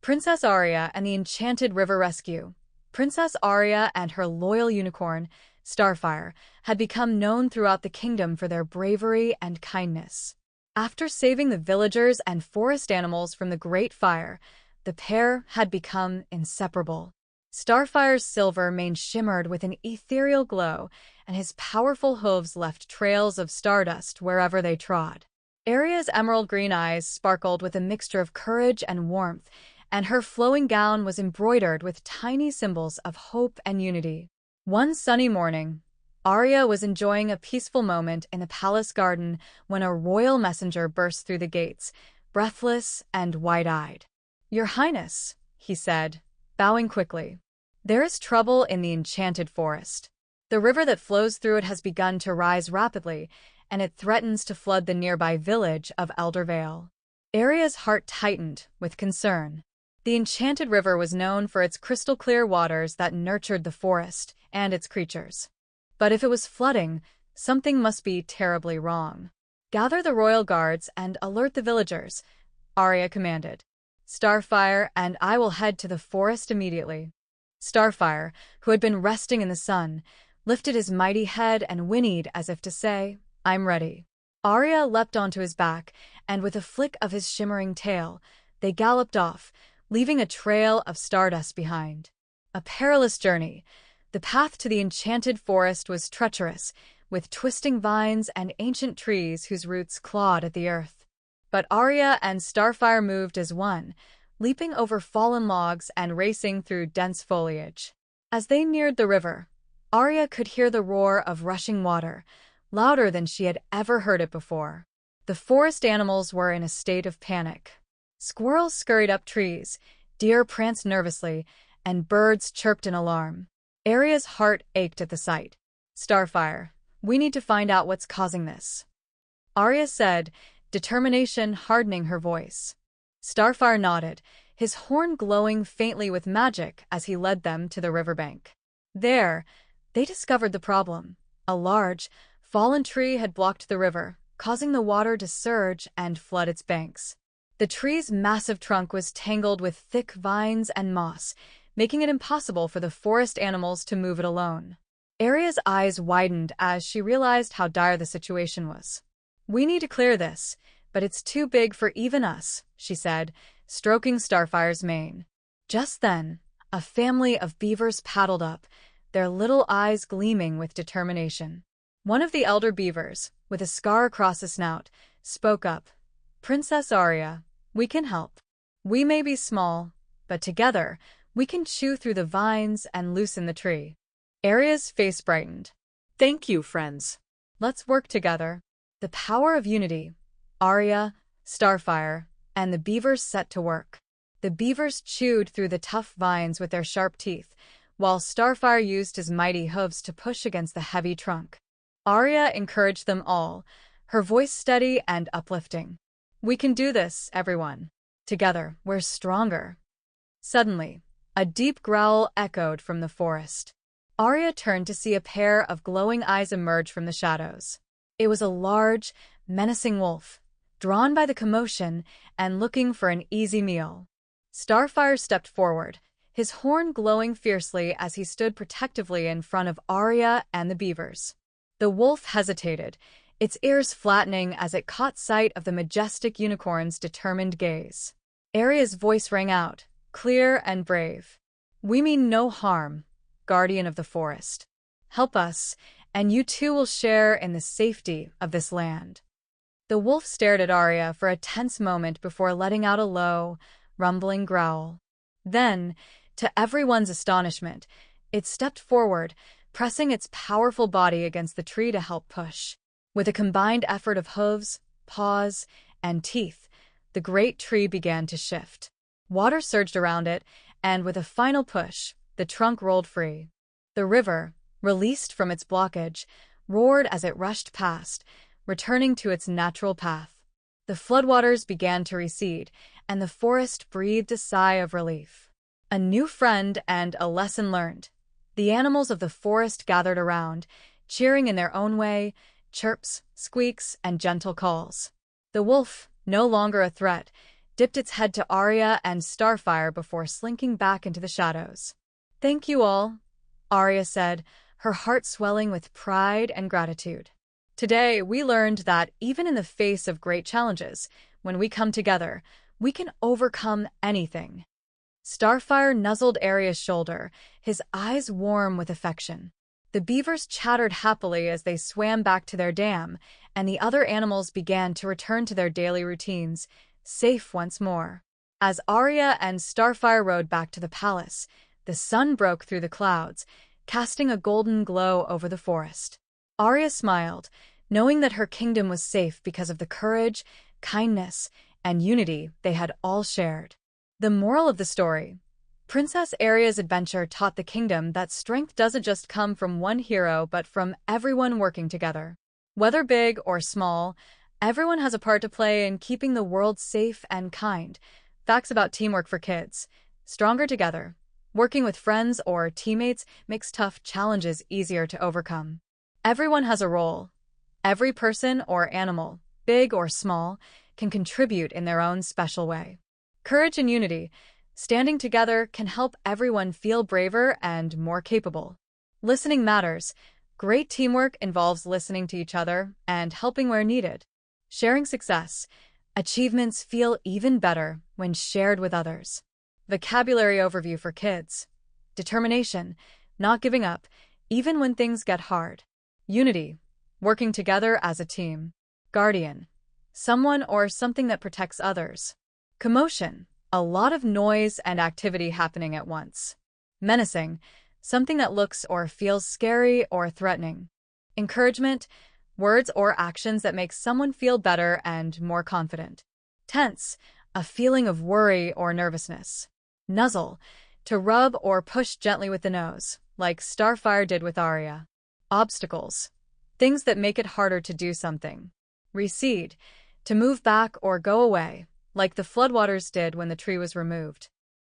Princess Aria and the Enchanted River Rescue. Princess Aria and her loyal unicorn, Starfire, had become known throughout the kingdom for their bravery and kindness. After saving the villagers and forest animals from the Great Fire, the pair had become inseparable. Starfire's silver mane shimmered with an ethereal glow, and his powerful hooves left trails of stardust wherever they trod. Aria's emerald green eyes sparkled with a mixture of courage and warmth, and her flowing gown was embroidered with tiny symbols of hope and unity. One sunny morning, Aria was enjoying a peaceful moment in the palace garden when a royal messenger burst through the gates, breathless and wide-eyed. "Your Highness," he said, bowing quickly. "There is trouble in the Enchanted Forest. The river that flows through it has begun to rise rapidly, and it threatens to flood the nearby village of Eldervale." Aria's heart tightened with concern. The Enchanted River was known for its crystal-clear waters that nurtured the forest and its creatures. But if it was flooding, something must be terribly wrong. "Gather the royal guards and alert the villagers," Aria commanded. "Starfire and I will head to the forest immediately." Starfire, who had been resting in the sun, lifted his mighty head and whinnied as if to say, "I'm ready." Aria leapt onto his back, and with a flick of his shimmering tail, they galloped off, leaving a trail of stardust behind. A perilous journey. The path to the Enchanted Forest was treacherous, with twisting vines and ancient trees whose roots clawed at the earth. But Aria and Starfire moved as one, leaping over fallen logs and racing through dense foliage. As they neared the river, Aria could hear the roar of rushing water, louder than she had ever heard it before. The forest animals were in a state of panic. Squirrels scurried up trees, deer pranced nervously, and birds chirped in alarm. Aria's heart ached at the sight. "Starfire, we need to find out what's causing this," Aria said, determination hardening her voice. Starfire nodded, his horn glowing faintly with magic as he led them to the riverbank. There, they discovered the problem. A large, fallen tree had blocked the river, causing the water to surge and flood its banks. The tree's massive trunk was tangled with thick vines and moss, making it impossible for the forest animals to move it alone. Aria's eyes widened as she realized how dire the situation was. "We need to clear this, but it's too big for even us," she said, stroking Starfire's mane. Just then, a family of beavers paddled up, their little eyes gleaming with determination. One of the elder beavers, with a scar across his snout, spoke up. "Princess Aria, we can help. We may be small, but together, we can chew through the vines and loosen the tree." Aria's face brightened. "Thank you, friends. Let's work together." The power of unity. Aria, Starfire, and the beavers set to work. The beavers chewed through the tough vines with their sharp teeth, while Starfire used his mighty hooves to push against the heavy trunk. Aria encouraged them all, her voice steady and uplifting. "We can do this, everyone. Together, we're stronger." Suddenly, a deep growl echoed from the forest. Aria turned to see a pair of glowing eyes emerge from the shadows. It was a large, menacing wolf, drawn by the commotion and looking for an easy meal. Starfire stepped forward, his horn glowing fiercely as he stood protectively in front of Aria and the beavers. The wolf hesitated, its ears flattening as it caught sight of the majestic unicorn's determined gaze. Aria's voice rang out, clear and brave. "We mean no harm, guardian of the forest. Help us, and you too will share in the safety of this land." The wolf stared at Aria for a tense moment before letting out a low, rumbling growl. Then, to everyone's astonishment, it stepped forward, pressing its powerful body against the tree to help push. With a combined effort of hooves, paws, and teeth, the great tree began to shift. Water surged around it, and with a final push, the trunk rolled free. The river, released from its blockage, roared as it rushed past, returning to its natural path. The floodwaters began to recede, and the forest breathed a sigh of relief. A new friend and a lesson learned. The animals of the forest gathered around, cheering in their own way, chirps, squeaks, and gentle calls. The wolf, no longer a threat, dipped its head to Aria and Starfire before slinking back into the shadows. "Thank you all," Aria said, her heart swelling with pride and gratitude. "Today, we learned that even in the face of great challenges, when we come together, we can overcome anything." Starfire nuzzled Aria's shoulder, his eyes warm with affection. The beavers chattered happily as they swam back to their dam, and the other animals began to return to their daily routines, safe once more. As Aria and Starfire rode back to the palace, the sun broke through the clouds, casting a golden glow over the forest. Aria smiled, knowing that her kingdom was safe because of the courage, kindness, and unity they had all shared. The moral of the story: Princess Aria's adventure taught the kingdom that strength doesn't just come from one hero but from everyone working together. Whether big or small, everyone has a part to play in keeping the world safe and kind. Facts about teamwork for kids: stronger together. Working with friends or teammates makes tough challenges easier to overcome. Everyone has a role. Every person or animal, big or small, can contribute in their own special way. Courage and unity: standing together can help everyone feel braver and more capable. Listening matters. Great teamwork involves listening to each other and helping where needed. Sharing success: achievements feel even better when shared with others. Vocabulary overview for kids: determination, not giving up, even when things get hard. Unity, working together as a team. Guardian, someone or something that protects others. Commotion, a lot of noise and activity happening at once. Menacing, something that looks or feels scary or threatening. Encouragement, words or actions that make someone feel better and more confident. Tense, a feeling of worry or nervousness. Nuzzle, to rub or push gently with the nose, like Starfire did with Aria. Obstacles, things that make it harder to do something. Recede, to move back or go away, like the floodwaters did when the tree was removed.